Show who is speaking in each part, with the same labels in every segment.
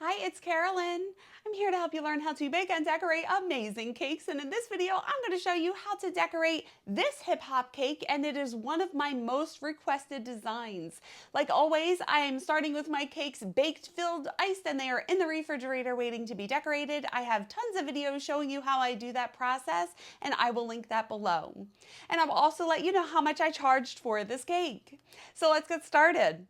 Speaker 1: Hi, it's Carolyn. I'm here to help you learn how to bake and decorate amazing cakes. And in this video, I'm going to show you how to decorate this hip hop cake. And it is one of my most requested designs. Like always, I am starting with my cakes baked, filled, iced, and they are in the refrigerator waiting to be decorated. I have tons of videos showing you how I do that process, and I will link that below. And I'll also let you know how much I charged for this cake. So let's get started.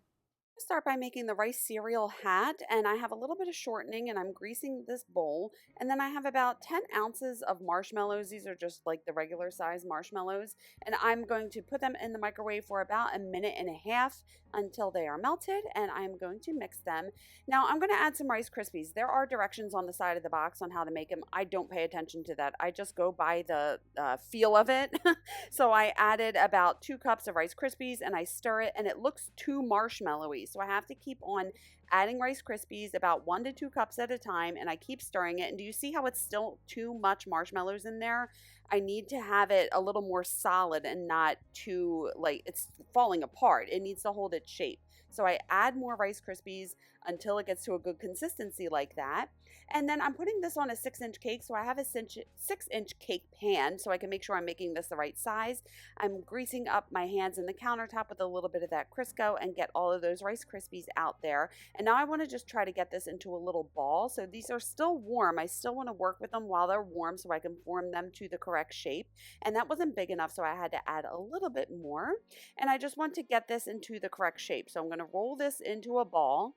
Speaker 1: Start by making the rice cereal hat, and I have a little bit of shortening and I'm greasing this bowl, and then I have about 10 ounces of marshmallows. These are just like the regular size marshmallows, and I'm going to put them in the microwave for about a minute and a half until they are melted, and I'm going to mix them. Now I'm going to add some Rice Krispies. There are directions on the side of the box on how to make them. I don't pay attention to that. I just go by the feel of it. So I added about 2 cups of Rice Krispies and I stir it, and it looks too marshmallowy. So I have to keep on adding Rice Krispies about 1 to 2 cups at a time, and I keep stirring it. And do you see how it's still too much marshmallows in there? I need to have it a little more solid and not too, like, it's falling apart. It needs to hold its shape. So I add more Rice Krispies until it gets to a good consistency like that. And then I'm putting this on a 6-inch cake. So I have a 6-inch cake pan so I can make sure I'm making this the right size. I'm greasing up my hands in the countertop with a little bit of that Crisco and get all of those Rice Krispies out there. And now I want to just try to get this into a little ball. So these are still warm. I still want to work with them while they're warm so I can form them to the correct shape. And that wasn't big enough, so I had to add a little bit more. And I just want to get this into the correct shape. So I'm going to roll this into a ball.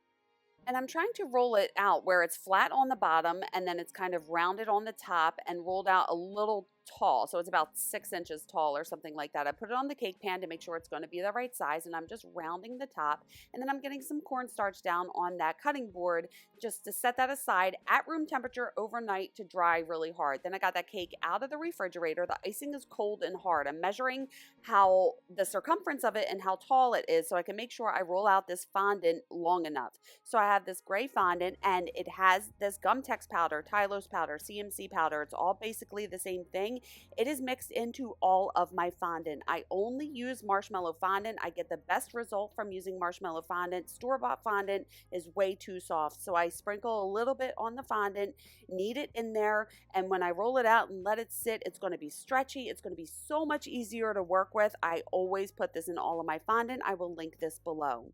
Speaker 1: And I'm trying to roll it out where it's flat on the bottom and then it's kind of rounded on the top and rolled out a little tall. So it's about 6 inches tall or something like that. I put it on the cake pan to make sure it's going to be the right size, and I'm just rounding the top. And then I'm getting some cornstarch down on that cutting board just to set that aside at room temperature overnight to dry really hard. Then I got that cake out of the refrigerator. The icing is cold and hard. I'm measuring how the circumference of it and how tall it is so I can make sure I roll out this fondant long enough. So I have this gray fondant, and it has this gum tex powder, Tylose powder, CMC powder. It's all basically the same thing. It is mixed into all of my fondant. I only use marshmallow fondant. I get the best result from using marshmallow fondant. Store-bought fondant is way too soft. So I sprinkle a little bit on the fondant, knead it in there, and when I roll it out and let it sit, it's going to be stretchy. It's going to be so much easier to work with. I always put this in all of my fondant. I will link this below.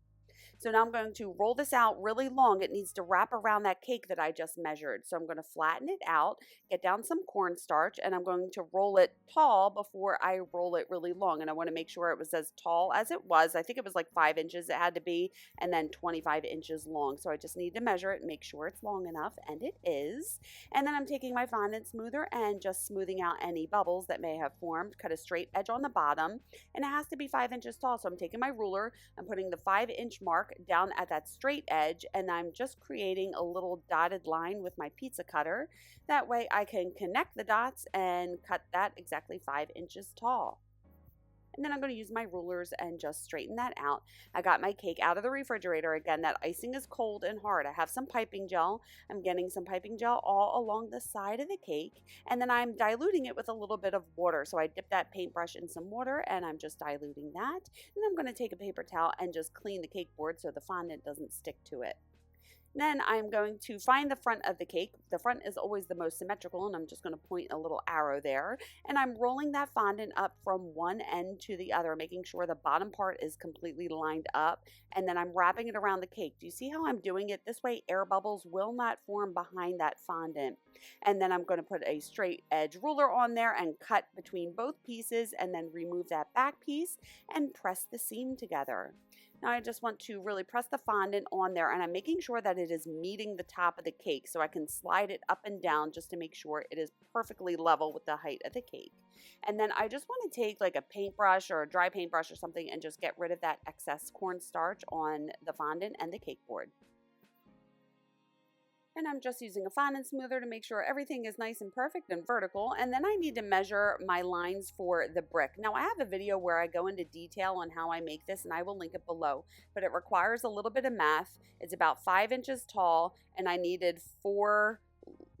Speaker 1: So now I'm going to roll this out really long. It needs to wrap around that cake that I just measured. So I'm going to flatten it out, get down some cornstarch, and I'm going to roll it tall before I roll it really long. And I want to make sure it was as tall as it was. I think it was like 5 inches it had to be, and then 25 inches long. So I just need to measure it and make sure it's long enough, and it is. And then I'm taking my fondant smoother and just smoothing out any bubbles that may have formed. Cut a straight edge on the bottom, and it has to be 5 inches tall. So I'm taking my ruler, I'm putting the 5-inch mark down at that straight edge, and I'm just creating a little dotted line with my pizza cutter. That way I can connect the dots and cut that exactly 5 inches tall. And then I'm going to use my rulers and just straighten that out. I got my cake out of the refrigerator. Again, that icing is cold and hard. I have some piping gel. I'm getting some piping gel all along the side of the cake, and then I'm diluting it with a little bit of water. So I dip that paintbrush in some water, and I'm just diluting that. And I'm going to take a paper towel and just clean the cake board so the fondant doesn't stick to it. Then I'm going to find the front of the cake. The front is always the most symmetrical, and I'm just going to point a little arrow there. And I'm rolling that fondant up from one end to the other, making sure the bottom part is completely lined up. And then I'm wrapping it around the cake. Do you see how I'm doing it? This way air bubbles will not form behind that fondant. And then I'm going to put a straight edge ruler on there and cut between both pieces, and then remove that back piece and press the seam together. Now I just want to really press the fondant on there, and I'm making sure that it is meeting the top of the cake so I can slide it up and down just to make sure it is perfectly level with the height of the cake. And then I just want to take like a paintbrush or a dry paintbrush or something and just get rid of that excess cornstarch on the fondant and the cake board. And I'm just using a fondant smoother to make sure everything is nice and perfect and vertical. And then I need to measure my lines for the brick. Now I have a video where I go into detail on how I make this, and I will link it below, but it requires a little bit of math. It's about 5 inches tall, and I needed 4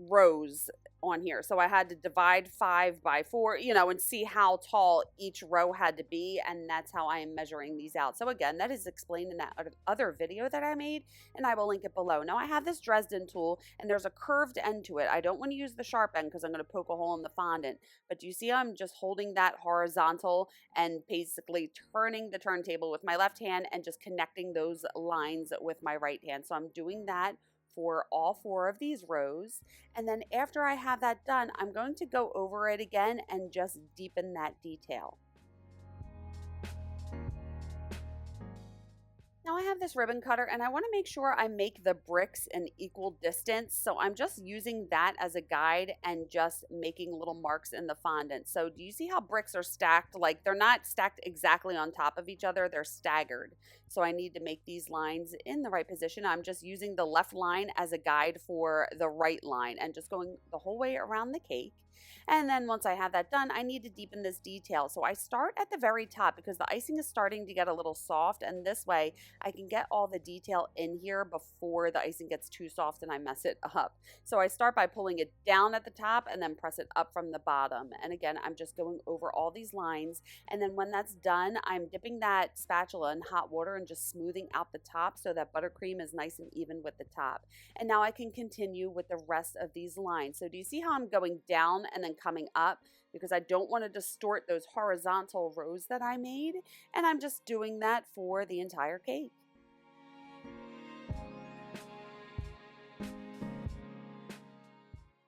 Speaker 1: rows on here. So I had to divide 5 by 4, you know, and see how tall each row had to be. And that's how I am measuring these out. So again, that is explained in that other video that I made, and I will link it below. Now I have this Dresden tool, and there's a curved end to it. I don't want to use the sharp end because I'm going to poke a hole in the fondant. But do you see I'm just holding that horizontal and basically turning the turntable with my left hand and just connecting those lines with my right hand. So I'm doing that for all 4 of these rows. And then after I have that done, I'm going to go over it again and just deepen that detail. Now I have this ribbon cutter, and I want to make sure I make the bricks an equal distance. So I'm just using that as a guide and just making little marks in the fondant. So do you see how bricks are stacked? Like, they're not stacked exactly on top of each other, they're staggered. So I need to make these lines in the right position. I'm just using the left line as a guide for the right line and just going the whole way around the cake. And then once I have that done, I need to deepen this detail. So I start at the very top because the icing is starting to get a little soft, and this way I can get all the detail in here before the icing gets too soft and I mess it up. So I start by pulling it down at the top and then press it up from the bottom. And again, I'm just going over all these lines. And then when that's done, I'm dipping that spatula in hot water and just smoothing out the top so that buttercream is nice and even with the top. And now I can continue with the rest of these lines. So do you see how I'm going down and then coming up? Because I don't want to distort those horizontal rows that I made. And I'm just doing that for the entire cake.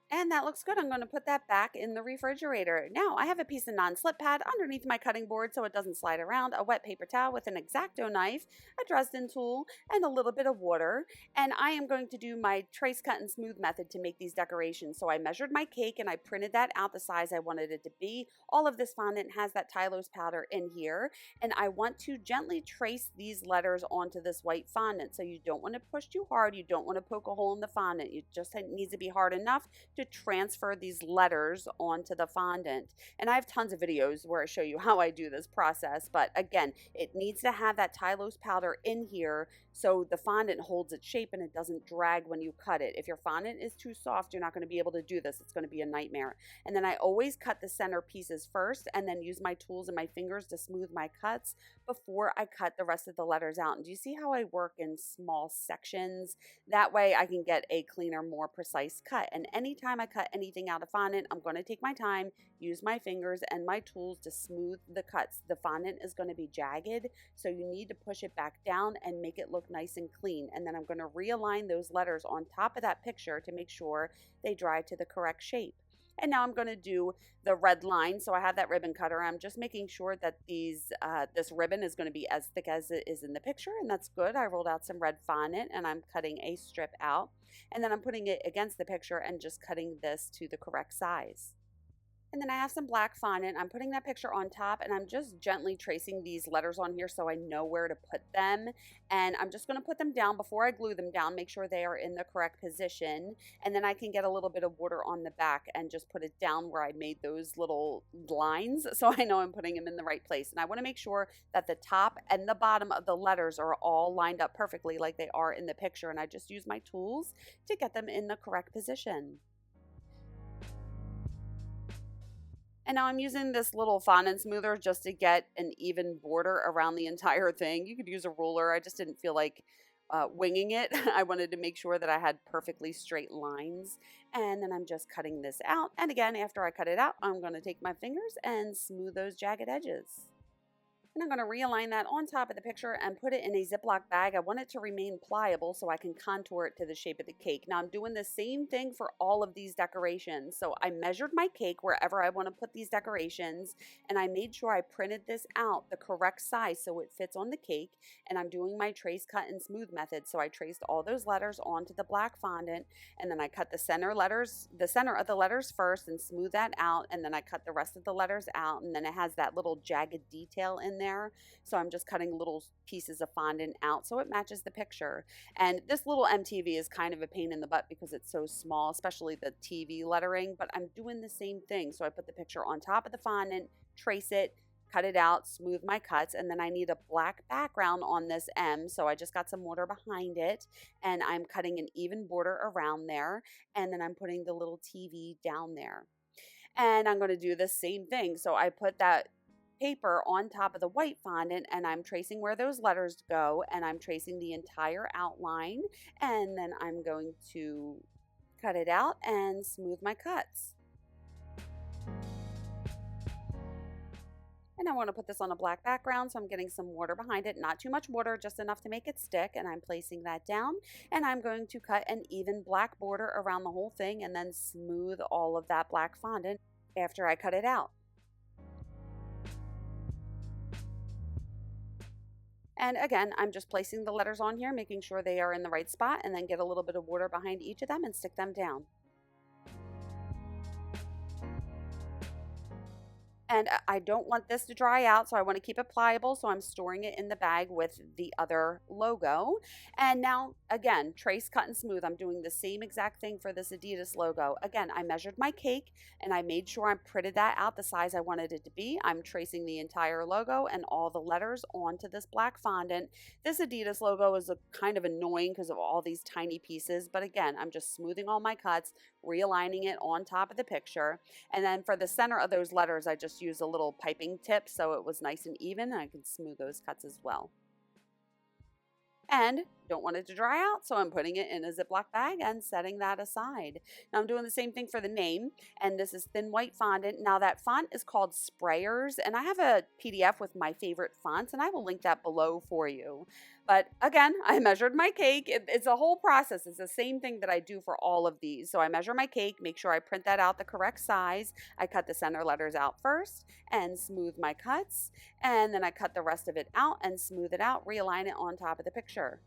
Speaker 1: And that looks good. I'm going to put that back in the refrigerator. Now I have a piece of non-slip pad underneath my cutting board so it doesn't slide around, a wet paper towel with an X-Acto knife, a Dresden tool, and a little bit of water. And I am going to do my trace, cut, and smooth method to make these decorations. So I measured my cake and I printed that out the size I wanted it to be. All of this fondant has that Tylose powder in here. And I want to gently trace these letters onto this white fondant. So you don't want to push too hard. You don't want to poke a hole in the fondant. It just needs to be hard enough to transfer these letters onto the fondant. And I have tons of videos where I show you how I do this process, but again, it needs to have that Tylose powder in here so the fondant holds its shape and it doesn't drag when you cut it. If your fondant is too soft, you're not going to be able to do this. It's going to be a nightmare. And then I always cut the center pieces first and then use my tools and my fingers to smooth my cuts before I cut the rest of the letters out. And do you see how I work in small sections? That way I can get a cleaner, more precise cut. And anytime I cut anything out of fondant, I'm going to take my time, use my fingers and my tools to smooth the cuts. The fondant is going to be jagged, so you need to push it back down and make it look nice and clean. And then I'm going to realign those letters on top of that picture to make sure they dry to the correct shape. And now I'm going to do the red line. So I have that ribbon cutter. I'm just making sure that this ribbon is going to be as thick as it is in the picture, and that's good. I rolled out some red fondant and I'm cutting a strip out. And then I'm putting it against the picture and just cutting this to the correct size. And then I have some black fondant. I'm putting that picture on top and I'm just gently tracing these letters on here so I know where to put them. And I'm just going to put them down before I glue them down, make sure they are in the correct position. And then I can get a little bit of water on the back and just put it down where I made those little lines so I know I'm putting them in the right place. And I want to make sure that the top and the bottom of the letters are all lined up perfectly like they are in the picture. And I just use my tools to get them in the correct position. And now I'm using this little fondant smoother just to get an even border around the entire thing. You could use a ruler. I just didn't feel like winging it. I wanted to make sure that I had perfectly straight lines. And then I'm just cutting this out. And again, after I cut it out, I'm going to take my fingers and smooth those jagged edges. And I'm going to realign that on top of the picture and put it in a Ziploc bag. I want it to remain pliable so I can contour it to the shape of the cake. Now I'm doing the same thing for all of these decorations. So I measured my cake wherever I want to put these decorations, and I made sure I printed this out the correct size so it fits on the cake. And I'm doing my trace, cut, and smooth method. So I traced all those letters onto the black fondant, and then I cut the center of the letters first and smooth that out, and then I cut the rest of the letters out, and then it has that little jagged detail in there. So I'm just cutting little pieces of fondant out so it matches the picture. And this little MTV is kind of a pain in the butt because it's so small, especially the TV lettering, but I'm doing the same thing. So I put the picture on top of the fondant, trace it, cut it out, smooth my cuts, and then I need a black background on this M, so I just got some water behind it, and I'm cutting an even border around there, and then I'm putting the little TV down there. And I'm going to do the same thing. So I put that paper on top of the white fondant and I'm tracing where those letters go, and I'm tracing the entire outline, and then I'm going to cut it out and smooth my cuts. And I want to put this on a black background, so I'm getting some water behind it, not too much water, just enough to make it stick, and I'm placing that down, and I'm going to cut an even black border around the whole thing and then smooth all of that black fondant after I cut it out. And again, I'm just placing the letters on here, making sure they are in the right spot, and then get a little bit of water behind each of them and stick them down. And I don't want this to dry out, so I want to keep it pliable, so I'm storing it in the bag with the other logo. And now, again, trace, cut, and smooth. I'm doing the same exact thing for this Adidas logo. Again, I measured my cake, and I made sure I printed that out the size I wanted it to be. I'm tracing the entire logo and all the letters onto this black fondant. This Adidas logo is kind of annoying because of all these tiny pieces, but again, I'm just smoothing all my cuts, realigning it on top of the picture. And then for the center of those letters, I just use a little piping tip so it was nice and even, and I can smooth those cuts as well. And don't want it to dry out, so I'm putting it in a Ziploc bag and setting that aside. Now I'm doing the same thing for the name, and this is thin white fondant. Now that font is called Sprayers, and I have a PDF with my favorite fonts, and I will link that below for you. But again, I measured my cake. It's a whole process. It's the same thing that I do for all of these. So I measure my cake, make sure I print that out the correct size. I cut the center letters out first and smooth my cuts, and then I cut the rest of it out and smooth it out, realign it on top of the picture.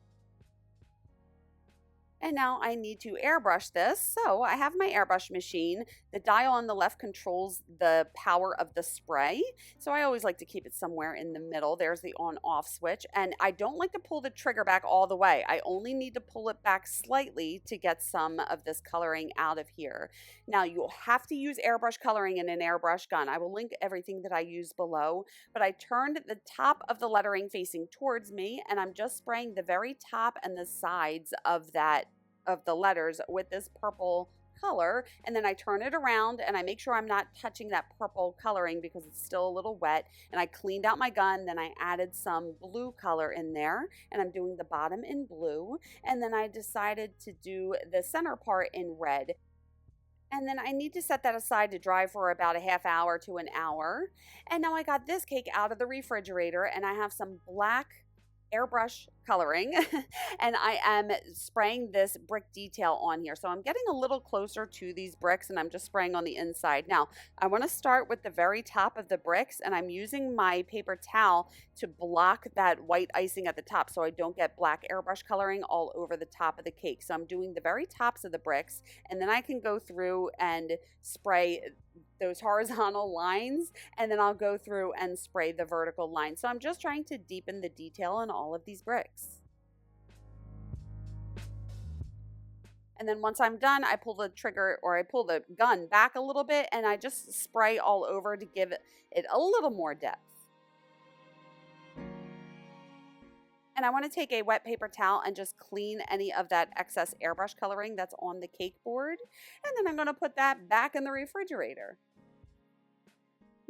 Speaker 1: And now I need to airbrush this. So I have my airbrush machine. The dial on the left controls the power of the spray. So I always like to keep it somewhere in the middle. There's the on-off switch. And I don't like to pull the trigger back all the way. I only need to pull it back slightly to get some of this coloring out of here. Now you'll have to use airbrush coloring in an airbrush gun. I will link everything that I use below. But I turned the top of the lettering facing towards me, and I'm just spraying the very top and the sides of the letters with this purple color, and then I turn it around and I make sure I'm not touching that purple coloring because it's still a little wet, and I cleaned out my gun. Then I added some blue color in there, and I'm doing the bottom in blue, and then I decided to do the center part in red. And then I need to set that aside to dry for about a half hour to an hour. And now I got this cake out of the refrigerator, and I have some black airbrush coloring and I am spraying this brick detail on here. So I'm getting a little closer to these bricks, and I'm just spraying on the inside. Now I want to start with the very top of the bricks, and I'm using my paper towel to block that white icing at the top so I don't get black airbrush coloring all over the top of the cake. So I'm doing the very tops of the bricks, and then I can go through and spray those horizontal lines, and then I'll go through and spray the vertical lines. So I'm just trying to deepen the detail on all of these bricks. And then once I'm done, I pull the trigger, or I pull the gun back a little bit, and I just spray all over to give it a little more depth. And I want to take a wet paper towel and just clean any of that excess airbrush coloring that's on the cake board. And then I'm going to put that back in the refrigerator.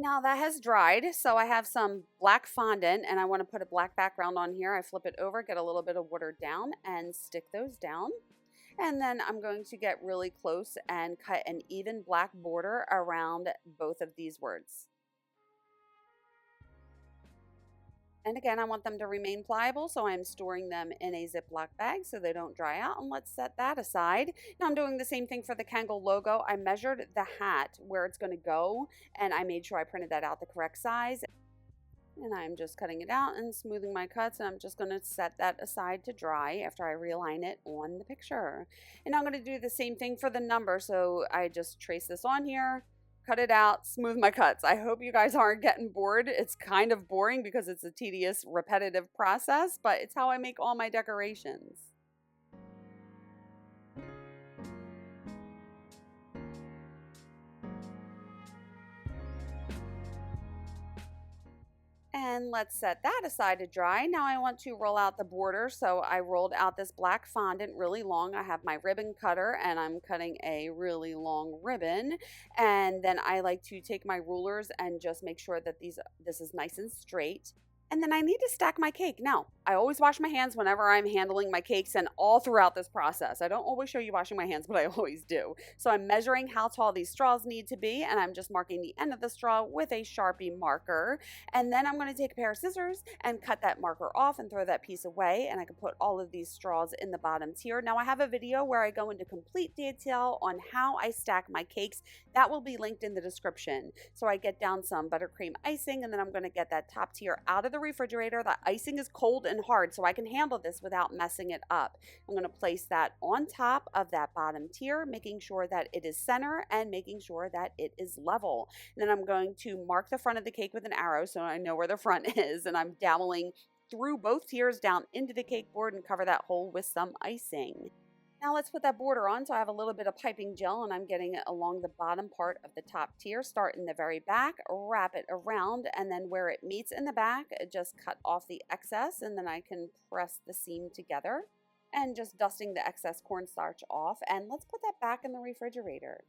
Speaker 1: Now that has dried, so I have some black fondant, and I want to put a black background on here. I flip it over, get a little bit of water down, and stick those down. And then I'm going to get really close and cut an even black border around both of these words. And again, I want them to remain pliable, so I'm storing them in a Ziploc bag so they don't dry out, and let's set that aside. Now I'm doing the same thing for the Kangol logo. I measured the hat where it's going to go, and I made sure I printed that out the correct size. And I'm just cutting it out and smoothing my cuts, and I'm just going to set that aside to dry after I realign it on the picture. And I'm going to do the same thing for the number, so I just trace this on here, cut it out, smooth my cuts. I hope you guys aren't getting bored. It's kind of boring because it's a tedious, repetitive process, but it's how I make all my decorations. And let's set that aside to dry. Now I want to roll out the border. So I rolled out this black fondant really long. I have my ribbon cutter and I'm cutting a really long ribbon. And then I like to take my rulers and just make sure that this is nice and straight. And then I need to stack my cake. Now, I always wash my hands whenever I'm handling my cakes and all throughout this process. I don't always show you washing my hands, but I always do. So I'm measuring how tall these straws need to be, and I'm just marking the end of the straw with a Sharpie marker. And then I'm going to take a pair of scissors and cut that marker off and throw that piece away, and I can put all of these straws in the bottom tier. Now I have a video where I go into complete detail on how I stack my cakes. That will be linked in the description. So I get down some buttercream icing, and then I'm going to get that top tier out of the refrigerator. The icing is cold and hard, so I can handle this without messing it up. I'm going to place that on top of that bottom tier, making sure that it is center and making sure that it is level. And then I'm going to mark the front of the cake with an arrow so I know where the front is, and I'm dabbling through both tiers down into the cake board and cover that hole with some icing. Now let's put that border on. So I have a little bit of piping gel and I'm getting it along the bottom part of the top tier. Start in the very back, wrap it around, and then where it meets in the back, just cut off the excess, and then I can press the seam together and just dusting the excess cornstarch off. And let's put that back in the refrigerator.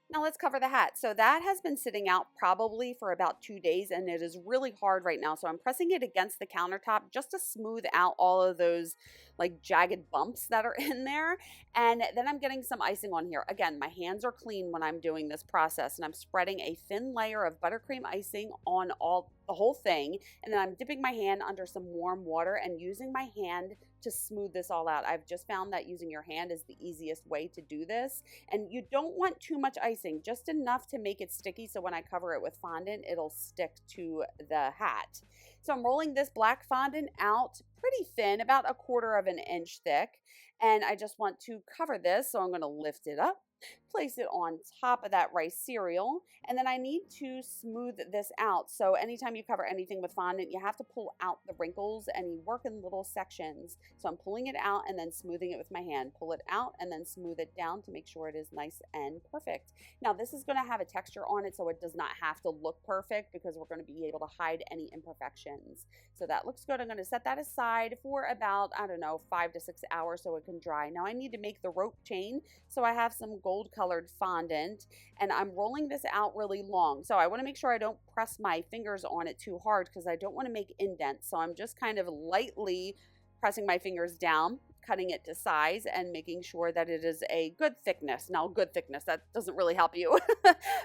Speaker 1: Now let's cover the hat. So that has been sitting out probably for about 2 days and it is really hard right now. So I'm pressing it against the countertop just to smooth out all of those like jagged bumps that are in there. And then I'm getting some icing on here. Again, my hands are clean when I'm doing this process and I'm spreading a thin layer of buttercream icing on the whole thing. And then I'm dipping my hand under some warm water and using my hand to smooth this all out. I've just found that using your hand is the easiest way to do this. And you don't want too much icing, just enough to make it sticky so when I cover it with fondant, it'll stick to the hat. So I'm rolling this black fondant out pretty thin, about 1/4 inch thick. And I just want to cover this, so I'm going to lift it up, place it on top of that rice cereal, and then I need to smooth this out. So anytime you cover anything with fondant, you have to pull out the wrinkles and you work in little sections. So I'm pulling it out and then smoothing it with my hand. Pull it out and then smooth it down to make sure it is nice and perfect. Now this is going to have a texture on it, so it does not have to look perfect because we're going to be able to hide any imperfections. So that looks good. I'm going to set that aside for about, I don't know, 5 to 6 hours so it can dry. Now I need to make the rope chain. So I have some gold colored fondant and I'm rolling this out really long. So I want to make sure I don't press my fingers on it too hard because I don't want to make indents. So I'm just kind of lightly pressing my fingers down, cutting it to size and making sure that it is a good thickness. Now, good thickness, that doesn't really help you,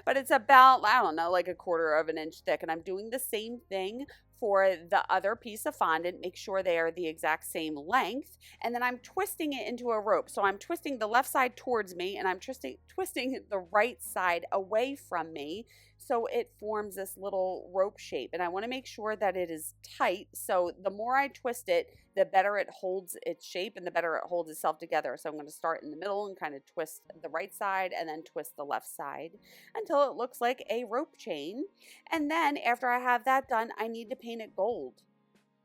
Speaker 1: but it's about, I don't know, like 1/4 inch thick. And I'm doing the same thing for the other piece of fondant. Make sure they are the exact same length. And then I'm twisting it into a rope. So I'm twisting the left side towards me and I'm twisting the right side away from me. So it forms this little rope shape. And I want to make sure that it is tight. So the more I twist it, the better it holds its shape and the better it holds itself together. So I'm going to start in the middle and kind of twist the right side and then twist the left side until it looks like a rope chain. And then after I have that done, I need to paint it gold.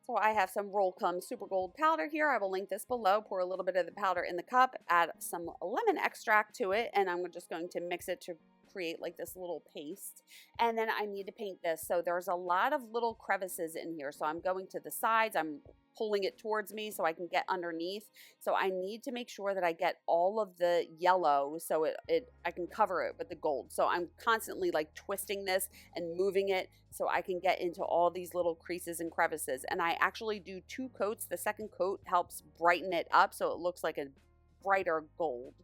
Speaker 1: So I have some Roll Cum Super Gold powder here. I will link this below. Pour a little bit of the powder in the cup, add some lemon extract to it, and I'm just going to mix it to create like this little paste. And then I need to paint this. So there's a lot of little crevices in here. So I'm going to the sides. I'm pulling it towards me so I can get underneath. So I need to make sure that I get all of the yellow so I can cover it with the gold. So I'm constantly like twisting this and moving it so I can get into all these little creases and crevices. And I actually do 2 coats. The second coat helps brighten it up so it looks like a brighter gold.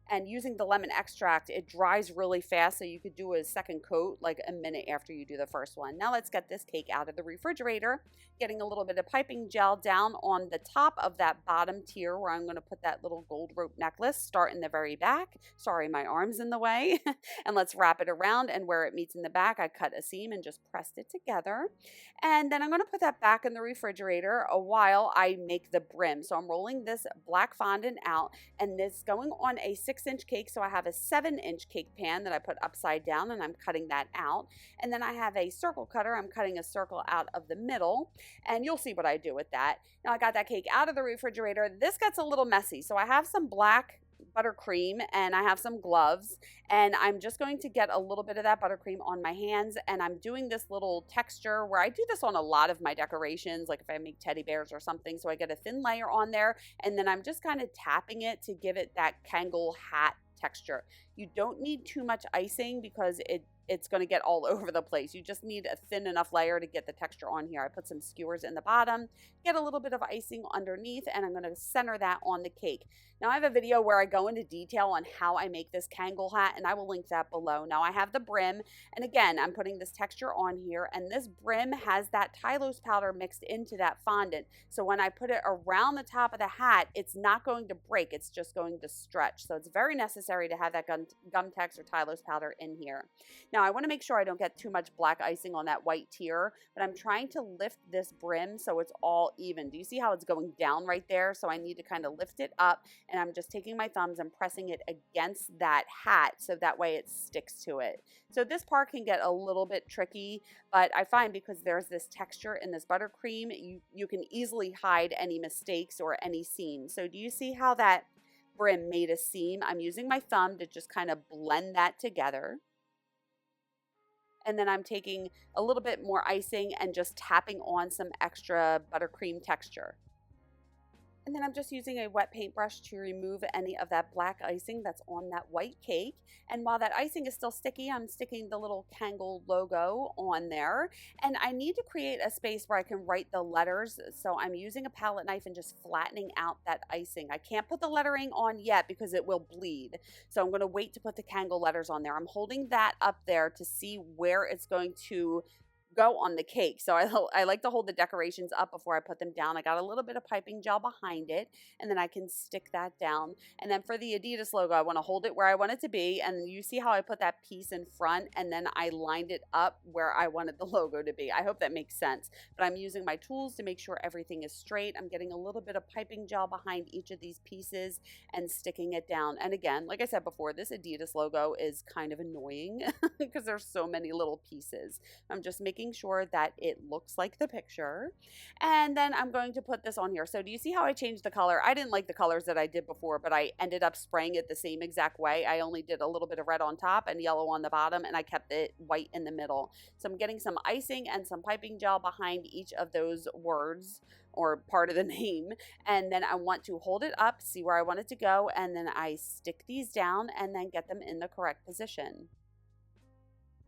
Speaker 1: And using the lemon extract, it dries really fast, so you could do a second coat like a minute after you do the first one. Now let's get this cake out of the refrigerator, getting a little bit of piping gel down on the top of that bottom tier where I'm going to put that little gold rope necklace. Start in the very back. Sorry, my arm's in the way. And let's wrap it around, and where it meets in the back, I cut a seam and just pressed it together. And then I'm going to put that back in the refrigerator while I make the brim. So I'm rolling this black fondant out, and this going on a 6-inch cake. So I have a 7-inch cake pan that I put upside down and I'm cutting that out. And then I have a circle cutter. I'm cutting a circle out of the middle and you'll see what I do with that. Now I got that cake out of the refrigerator. This gets a little messy. So I have some black buttercream and I have some gloves, and I'm just going to get a little bit of that buttercream on my hands, and I'm doing this little texture where I do this on a lot of my decorations, like if I make teddy bears or something. So I get a thin layer on there, and then I'm just kind of tapping it to give it that Kangol hat texture. You don't need too much icing because it's going to get all over the place. You just need a thin enough layer to get the texture on here. I put some skewers in the bottom, get a little bit of icing underneath, and I'm going to center that on the cake. Now I have a video where I go into detail on how I make this Kangol hat, and I will link that below. Now I have the brim, and again, I'm putting this texture on here, and this brim has that Tylose powder mixed into that fondant. So when I put it around the top of the hat, it's not going to break, it's just going to stretch. So it's very necessary to have that Gum-Tex or Tylose powder in here. Now I want to make sure I don't get too much black icing on that white tier, but I'm trying to lift this brim so it's all even. Do you see how it's going down right there? So I need to kind of lift it up, and I'm just taking my thumbs and pressing it against that hat so that way it sticks to it. So this part can get a little bit tricky, but I find because there's this texture in this buttercream, you can easily hide any mistakes or any seams. So do you see how that brim made a seam? I'm using my thumb to just kind of blend that together. And then I'm taking a little bit more icing and just tapping on some extra buttercream texture. And then I'm just using a wet paintbrush to remove any of that black icing that's on that white cake. And while that icing is still sticky, I'm sticking the little Kangol logo on there. And I need to create a space where I can write the letters. So I'm using a palette knife and just flattening out that icing. I can't put the lettering on yet because it will bleed. So I'm going to wait to put the Kangol letters on there. I'm holding that up there to see where it's going to go on the cake. So I like to hold the decorations up before I put them down. I got a little bit of piping gel behind it, and then I can stick that down. And then for the Adidas logo, I want to hold it where I want it to be. And you see how I put that piece in front, and then I lined it up where I wanted the logo to be. I hope that makes sense. But I'm using my tools to make sure everything is straight. I'm getting a little bit of piping gel behind each of these pieces and sticking it down. And again, like I said before, this Adidas logo is kind of annoying because there's so many little pieces. I'm just making sure that it looks like the picture. And then I'm going to put this on here. So do you see how I changed the color? I didn't like the colors that I did before, but I ended up spraying it the same exact way. I only did a little bit of red on top and yellow on the bottom, and I kept it white in the middle. So I'm getting some icing and some piping gel behind each of those words or part of the name. And then I want to hold it up, see where I want it to go, and then I stick these down and then get them in the correct position.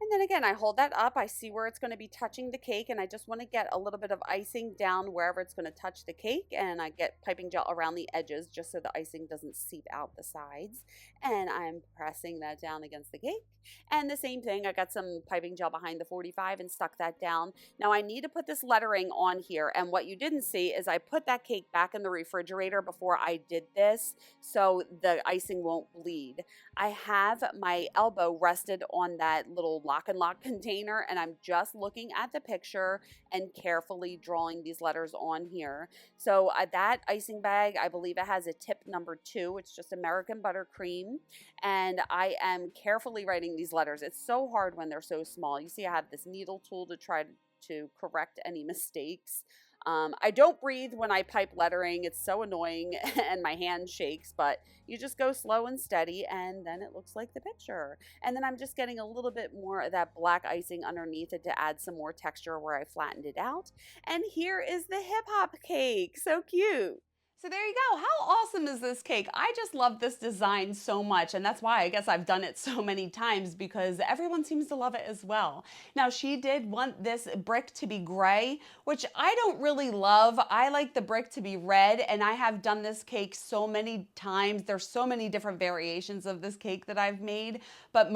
Speaker 1: And then again, I hold that up, I see where it's going to be touching the cake, and I just want to get a little bit of icing down wherever it's going to touch the cake, and I get piping gel around the edges just so the icing doesn't seep out the sides. And I'm pressing that down against the cake. And the same thing, I got some piping gel behind the 45 and stuck that down. Now I need to put this lettering on here, and what you didn't see is I put that cake back in the refrigerator before I did this so the icing won't bleed. I have my elbow rested on that little lock and lock container, and I'm just looking at the picture and carefully drawing these letters on here. So that icing bag, I believe it has a tip number 2. It's just American buttercream, and I am carefully writing these letters. It's so hard when they're so small. You see I have this needle tool to try to correct any mistakes. I don't breathe when I pipe lettering. It's so annoying and my hand shakes, but you just go slow and steady and then it looks like the picture. And then I'm just getting a little bit more of that black icing underneath it to add some more texture where I flattened it out. And here is the hip hop cake. So cute. So there you go. How awesome is this cake? I just love this design so much, and that's why I guess I've done it so many times because everyone seems to love it as well. Now she did want this brick to be gray, which I don't really love. I like the brick to be red, and I have done this cake so many times. There's so many different variations of this cake that I've made, but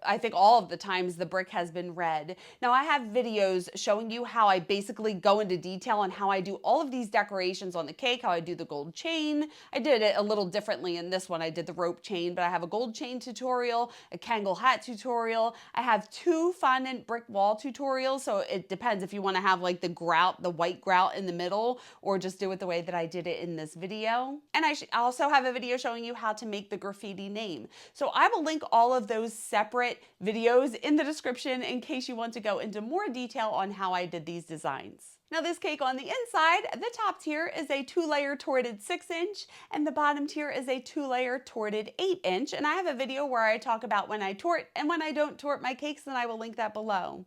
Speaker 1: I think all of the times the brick has been red. Now I have videos showing you how I basically go into detail on how I do all of these decorations on the cake, how I do the gold chain. I did it a little differently in this one. I did the rope chain, but I have a gold chain tutorial, a Kangol hat tutorial. I have 2 fondant brick wall tutorials, so it depends if you want to have like the grout, the white grout in the middle, or just do it the way that I did it in this video. And I also have a video showing you how to make the graffiti name. So I will link all of those separate videos in the description in case you want to go into more detail on how I did these designs. Now this cake on the inside, the top tier is a 2-layer torted 6-inch and the bottom tier is a 2-layer torted 8-inch. And I have a video where I talk about when I tort and when I don't tort my cakes, and I will link that below.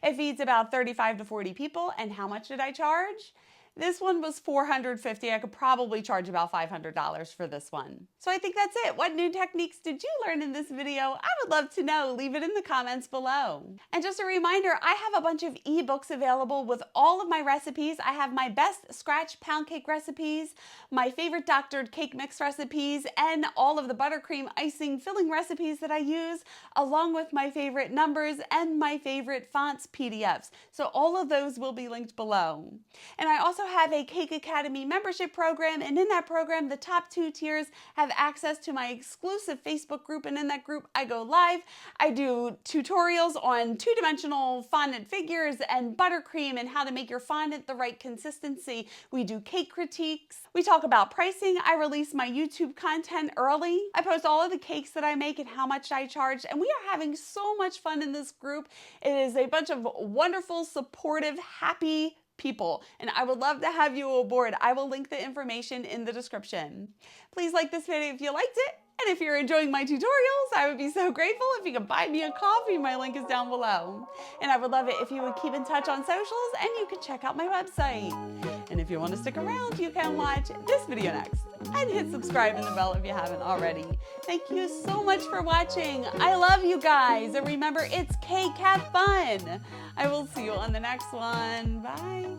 Speaker 1: It feeds about 35 to 40 people. And how much did I charge? This one was $450. I could probably charge about $500 for this one. So I think that's it. What new techniques did you learn in this video? I would love to know. Leave it in the comments below. And just a reminder, I have a bunch of ebooks available with all of my recipes. I have my best scratch pound cake recipes, my favorite doctored cake mix recipes, and all of the buttercream icing filling recipes that I use, along with my favorite numbers and my favorite fonts PDFs. So all of those will be linked below. And I also have a Cake Academy membership program, and in that program the top 2 tiers have access to my exclusive Facebook group, and in that group I go live. I do tutorials on 2-dimensional fondant figures and buttercream and how to make your fondant the right consistency. We do cake critiques. We talk about pricing. I release my YouTube content early. I post all of the cakes that I make and how much I charge, and we are having so much fun in this group. It is a bunch of wonderful, supportive, happy people, and I would love to have you aboard. I will link the information in the description. Please like this video if you liked it, and if you're enjoying my tutorials, I would be so grateful if you could buy me a coffee. My link is down below. And I would love it if you would keep in touch on socials, and you can check out my website. And if you want to stick around, you can watch this video next, and hit subscribe and the bell if you haven't already. Thank you so much for watching. I love you guys, and remember, it's cake, have fun. I will see you on the next one. Bye.